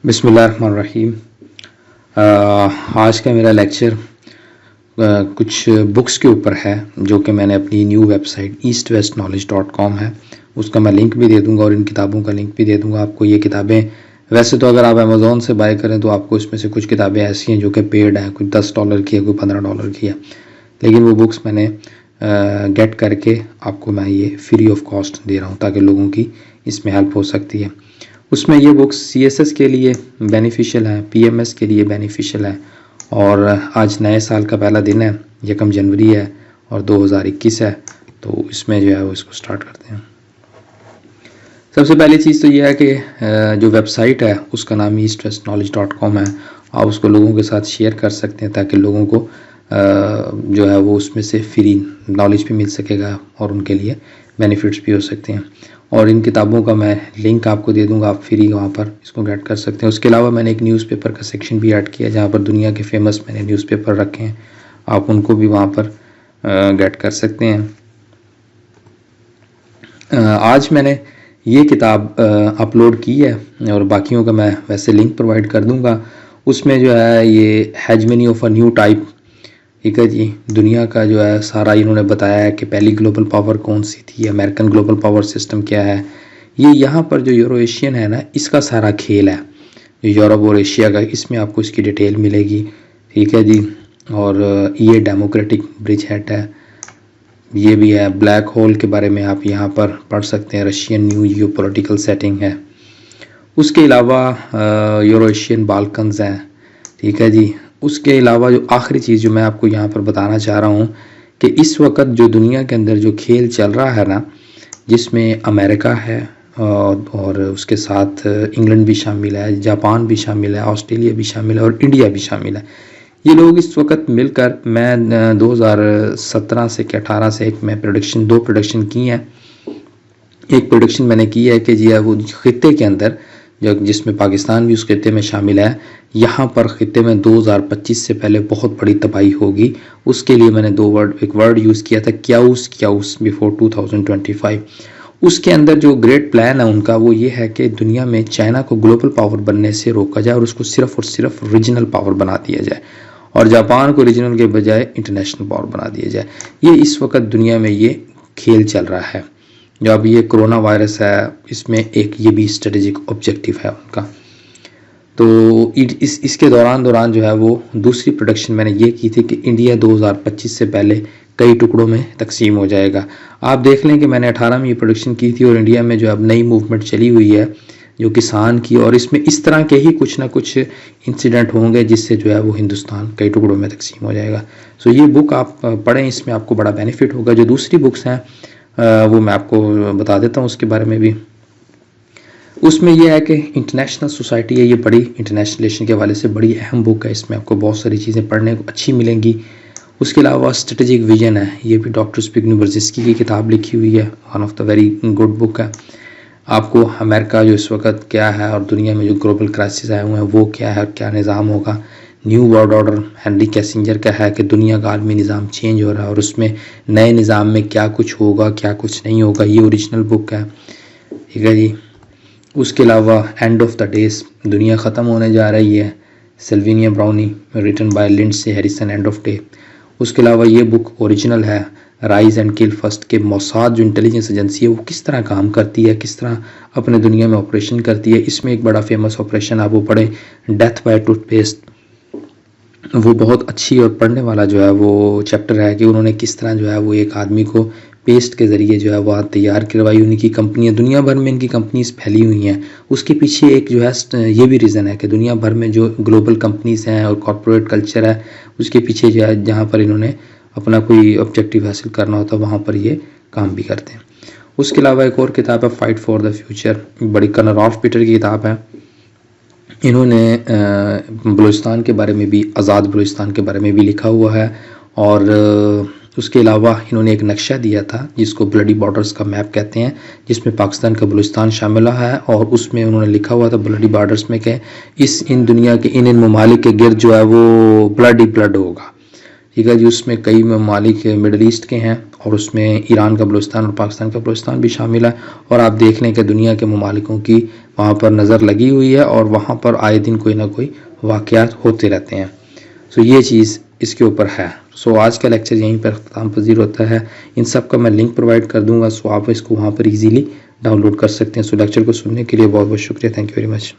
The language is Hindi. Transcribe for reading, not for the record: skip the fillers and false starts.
बिस्मिल्लाहिर्रहमानिर्रहीम। आज का मेरा लेक्चर कुछ बुक्स के ऊपर है जो कि मैंने अपनी न्यू वेबसाइट eastwestknowledge.com है, उसका मैं लिंक भी दे दूंगा और इन किताबों का लिंक भी दे दूंगा आपको। ये किताबें वैसे तो अगर आप अमेज़ोन से बाय करें तो आपको इसमें से कुछ किताबें ऐसी हैं जो कि पेड हैं, कोई $10 की है, कोई $15 की है, लेकिन वो बुक्स मैंने गेट करके आपको मैं ये फ्री ऑफ कॉस्ट दे रहा हूँ ताकि लोगों की इसमें हेल्प हो सकती है। उसमें ये बुक्स CSS के लिए बेनिफिशियल है, PMS के लिए बेनिफिशियल है। और आज नए साल का पहला दिन है, 1 जनवरी है और 2021 है, तो इसमें जो है वो इसको स्टार्ट करते हैं। सबसे पहली चीज़ तो ये है कि जो वेबसाइट है उसका नाम eastwestknowledge.com है। आप उसको लोगों के साथ शेयर कर सकते हैं ताकि लोगों को जो है वो उसमें से फ्री नॉलेज भी मिल सकेगा और उनके लिए बेनिफिट्स भी हो सकते हैं। और इन किताबों का मैं लिंक आपको दे दूंगा, आप फ्री वहाँ पर इसको गेट कर सकते हैं। उसके अलावा मैंने एक न्यूज़पेपर का सेक्शन भी ऐड किया जहाँ पर दुनिया के फेमस मैंने न्यूज़पेपर रखे हैं, आप उनको भी वहाँ पर गेट कर सकते हैं। आज मैंने ये किताब अपलोड की है और बाकियों का मैं वैसे लिंक प्रोवाइड कर दूंगा। उसमें जो है ये hegemony of a new type, ठीक है जी, दुनिया का जो है सारा इन्होंने बताया है कि पहली ग्लोबल पावर कौन सी थी, अमेरिकन ग्लोबल पावर सिस्टम क्या है। ये यहाँ पर जो यूरो एशियन है ना, इसका सारा खेल है, जो यूरोप और एशिया का, इसमें आपको इसकी डिटेल मिलेगी, ठीक है जी। और ये डेमोक्रेटिक ब्रिज हेड है, ये भी है। ब्लैक होल के बारे में आप यहाँ पर पढ़ सकते हैं, रशियन न्यू जियो पॉलिटिकल सेटिंग है। उसके अलावा यूरो एशियन बाल्कन्स हैं, ठीक है जी। उसके अलावा जो आखिरी चीज़ जो मैं आपको यहाँ पर बताना चाह रहा हूँ कि इस वक्त जो दुनिया के अंदर जो खेल चल रहा है ना, जिसमें अमेरिका है और उसके साथ इंग्लैंड भी शामिल है, जापान भी शामिल है, ऑस्ट्रेलिया भी शामिल है और इंडिया भी शामिल है। ये लोग इस वक्त मिलकर, मैं 2017 से कि 18 से एक मैं दो प्रोडक्शन की हैं। एक प्रोडक्शन मैंने की है कि जी वो खित्ते के अंदर जो, जिसमें पाकिस्तान भी उस खित्ते में शामिल है, यहाँ पर खित्ते में 2025 से पहले बहुत बड़ी तबाही होगी। उसके लिए मैंने एक वर्ड यूज़ किया था, क्याउस बिफोर 2025। उसके अंदर जो ग्रेट प्लान है उनका वो ये है कि दुनिया में चाइना को ग्लोबल पावर बनने से रोका जाए और उसको सिर्फ और सिर्फ रीजनल पावर बना दिया जाए, और जापान को रीजनल के बजाय इंटरनेशनल पावर बना दिया जाए। ये इस वक्त दुनिया में ये खेल चल रहा है। जो अब ये कोरोना वायरस है, इसमें एक ये भी स्ट्रेटेजिक ऑब्जेक्टिव है उनका। तो इसके दौरान जो है वो दूसरी प्रोडक्शन मैंने ये की थी कि इंडिया 2025 से पहले कई टुकड़ों में तकसीम हो जाएगा। आप देख लें कि मैंने 18 में ये प्रोडक्शन की थी और इंडिया में जो अब नई मूवमेंट चली हुई है जो किसान की, और इसमें इस तरह के ही कुछ ना कुछ इंसिडेंट होंगे जिससे जो है वो हिंदुस्तान कई टुकड़ों में तकसीम हो जाएगा। सो ये बुक आप पढ़ें, इसमें आपको बड़ा बेनिफिट होगा। जो दूसरी बुक्स हैं वो मैं आपको बता देता हूँ उसके बारे में भी। उसमें यह है कि इंटरनेशनल सोसाइटी है, ये बड़ी इंटरनेशनल रिलेशन के हवाले से बड़ी अहम बुक है, इसमें आपको बहुत सारी चीज़ें पढ़ने को अच्छी मिलेंगी। उसके अलावा स्ट्रेटेजिक विजन है, ये भी डॉक्टर स्पिगनू ब्रजेस्की की किताब लिखी हुई है, one of the very good book है। आपको अमेरिका जो इस वक्त क्या है और दुनिया में जो ग्लोबल क्राइसिस आए हुए हैं वो क्या है और क्या निज़ाम होगा। New world order Henry Kissinger का है कि दुनिया का आलमी निज़ाम चेंज हो रहा है और उसमें नए निज़ाम में क्या कुछ होगा क्या कुछ नहीं होगा, ये ओरिजिनल बुक है, ठीक है जी। उसके अलावा एंड ऑफ द डेज, दुनिया ख़त्म होने जा रही है, Sylvia Browne, written by Lindsay Harrison, End of Day. उसके अलावा ये बुक ओरिजिनल है, राइज एंड किल फर्स्ट के मोसाद जो इंटेलिजेंस एजेंसी है वो किस तरह काम करती है, किस तरह अपने दुनिया में ऑपरेशन करती है। इसमें एक बड़ा फेमस ऑपरेशन आप वो पढ़ें, डेथ बाय टूथपेस्ट, वो बहुत अच्छी और पढ़ने वाला जो है वो चैप्टर है कि उन्होंने किस तरह जो है वो एक आदमी को पेस्ट के ज़रिए जो है वो तैयार करवाई। उनकी कंपनियां, दुनिया भर में इनकी कंपनीज फैली हुई हैं, उसके पीछे एक जो है ये भी रीज़न है कि दुनिया भर में जो ग्लोबल कंपनीज हैं और कॉरपोरेट कल्चर है उसके पीछे जो है जहाँ पर इन्होंने अपना कोई ऑब्जेक्टिव हासिल करना होता है वहाँ पर ये काम भी करते हैं। उसके अलावा एक और किताब है फाइट फॉर द फ्यूचर, बड़ी कर्नल रॉल्फ पीटर की किताब है। इन्होंने बलूचिस्तान के बारे में भी, आज़ाद बलूचिस्तान के बारे में भी लिखा हुआ है। और उसके अलावा इन्होंने एक नक्शा दिया था जिसको ब्लडी बॉर्डर्स का मैप कहते हैं, जिसमें पाकिस्तान का बलूचिस्तान शामिल है, और उसमें उन्होंने लिखा हुआ था ब्लडी बॉर्डर्स में कि इन दुनिया के इन ममालिक के गिर्द जो है वो ब्लड ही ब्लड होगा, ठीक है जी। उसमें कई ममालिक मिडल ईस्ट के हैं और उसमें ईरान का बलूचिस्तान और पाकिस्तान का बलूचिस्तान भी शामिल है। और आप देख लें कि दुनिया के ममालिकों की वहाँ पर नज़र लगी हुई है और वहाँ पर आए दिन कोई ना कोई वाक़यात होते रहते हैं। सो ये चीज़ इसके ऊपर है। सो आज का लेक्चर यहीं पर ख़त्म पज़ीर होता है। इन सब का मैं लिंक प्रोवाइड कर दूँगा, सो आप इसको वहाँ पर ईज़िली डाउनलोड कर सकते हैं। सो लेक्चर को सुनने के लिए बहुत बहुत शुक्रिया। Thank you very much.